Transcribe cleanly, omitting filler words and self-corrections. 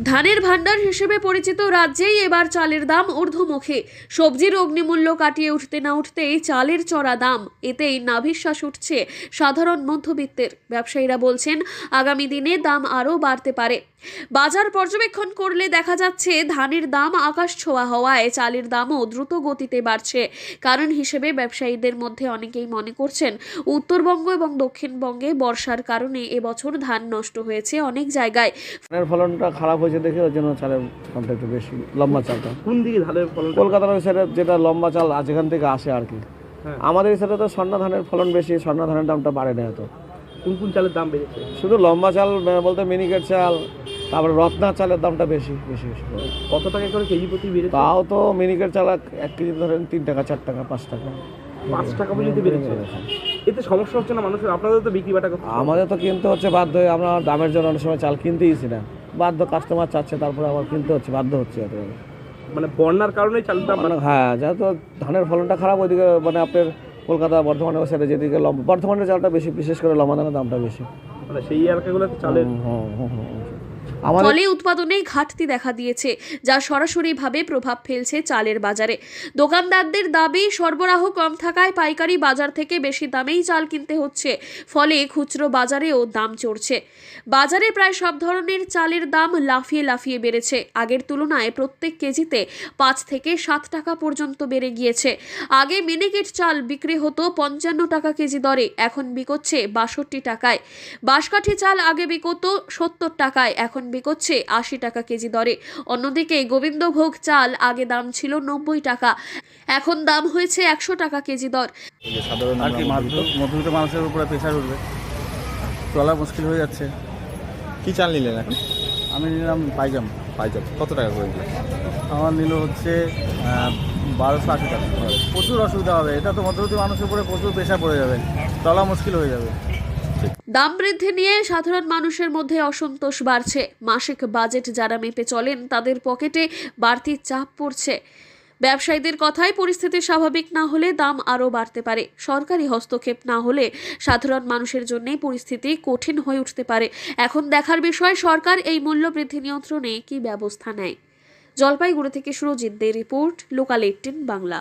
ধানের ভান্ডার হিসেবে পরিচিত রাজ্যেই এবার চালের দাম ঊর্ধ্বমুখী। সবজির অগ্নিমূল্য কাটিয়ে উঠতে না উঠতেই চালের চড়া দাম, এতেই নাভিশ্বাস উঠছে সাধারণ মধ্যবিত্তের। ব্যবসায়ীরা বলছেন আগামী দিনে দাম আরও বাড়তে পারে। বাজার পর্যবেক্ষণ করলে দেখা যাচ্ছে ধানের দাম আকাশ ছোঁয়া হওয়ায় চালের দামও দ্রুত গতিতে বাড়ছে। কারণ হিসেবে ব্যবসায়ীদের মধ্যে অনেকেই মনে করছেন উত্তরবঙ্গ এবং দক্ষিণবঙ্গে বর্ষার কারণে এবছর ধান নষ্ট হয়েছে অনেক জায়গায়। ধানের ফলনটা খারাপ হয়েছে দেখে ওই জন্য চালের দামটা একটু বেশি, লম্বা চালটা। কোন দিকে ধানের ফলন? কলকাতার ওই সাইডে যেটা লম্বা চাল যেখান থেকে আসে আর কি। আমাদের এই সাইডে তো স্বর্ণা ধানের ফলন বেশি, স্বর্ণা ধানের দামটা বাড়ে না এত। কোন কোন চালের দাম বেড়েছে? শুধু লম্বা চাল বলতে মিনিকেট চাল, তারপরে রত্না চালের দামটা বেশি বেশি বেশি। কত টাকা করে কেজি প্রতি বেড়েছে? তাও তো মিনিকেট চাল 1 কেজি ধরেন 3 টাকা 4 টাকা 5 টাকা 5 টাকা পর্যন্ত বেড়েছে। এতে সমস্যা হচ্ছে না মানুষের? আপনাদের তো বিক্রি বাটা করতে আমাদের তো কিনতে হচ্ছে বাধ্য হয়ে, আমরা দামের জন্য অনেক সময় চাল কিনতেইছি না, বাধ্য কাস্টমার চাচ্ছে তারপরে আবার কিনতে হচ্ছে, বাধ্য হচ্ছে। মানে বন্যার কারণেই চালের দাম হ্যাঁ, যেহেতু ধানের ফলনটা খারাপ ওইদিকে, মানে আপনার কলকাতা বর্ধমানের সাইডে যেদিকে বর্ধমানের চালটা বেশি, বিশেষ করে লম্বা ধানের দামটা বেশি, মানে সেই এলাকাগুলোতে চালের ফলে উৎপাদনে ঘাটতি দেখা দিয়েছে, যা সরাসরিভাবে প্রভাব ফেলছে চালের বাজারে। দোকানদারদের দাবি সরবরাহ কম থাকায় পাইকারি বাজার থেকে বেশি দামেই চাল কিনতে হচ্ছে, ফলে খুচরো বাজারেও দাম চড়ছে। বাজারে প্রায় সব ধরনের চালের দাম লাফিয়ে লাফিয়ে বেড়েছে। আগের তুলনায় প্রত্যেক কেজিতে 5 থেকে 7 টাকা পর্যন্ত বেড়ে গিয়েছে। আগে মিনিকেট চাল বিক্রি হতো 55 টাকা কেজি দরে, এখন বিকোচ্ছে 62 টাকায়। বাঁশকাঠি চাল আগে বিকোতো 70 টাকায়, এখন বিকোচ্ছে 80 টাকা কেজি দরে। অন্যদিকে গোবিন্দভোগ চাল আগে দাম ছিল 90 টাকা, এখন দাম হয়েছে 100 টাকা কেজি দর। সাধারণ আর কি মধ্যবিত্ত মানুষের উপরে প্রেশার উঠবে, চলা মুশকিল হয়ে যাচ্ছে। কি চাল নিলেন এখন? আমি নিলাম পাইজাম। কত টাকা করে দিলেন? আমার নিল হচ্ছে 1280 টাকা। প্রচুর অসুবিধা হবে, এটা তো মধ্যবিত্ত মানুষের উপরে প্রচুর প্রেশার পড়ে যাবে, চলা মুশকিল হয়ে যাবে। দাম বৃদ্ধি নিয়ে সাধারণ মানুষের মধ্যে অসন্তোষ বাড়ছে। মাসিক বাজেট যারা মেপে চলেন তাদের পকেটে বাড়তি চাপ পড়ছে। ব্যবসায়ীদের কথায় পরিস্থিতি স্বাভাবিক না হলে দাম আরও বাড়তে পারে। সরকারি হস্তক্ষেপ না হলে সাধারণ মানুষের জন্যই পরিস্থিতি কঠিন হয়ে উঠতে পারে। এখন দেখার বিষয় সরকার এই মূল্য বৃদ্ধি নিয়ন্ত্রণে কী ব্যবস্থা নেয়। জলপাইগুড়ি থেকে সুরজিৎ দে রিপোর্ট, লোকাল 18 বাংলা।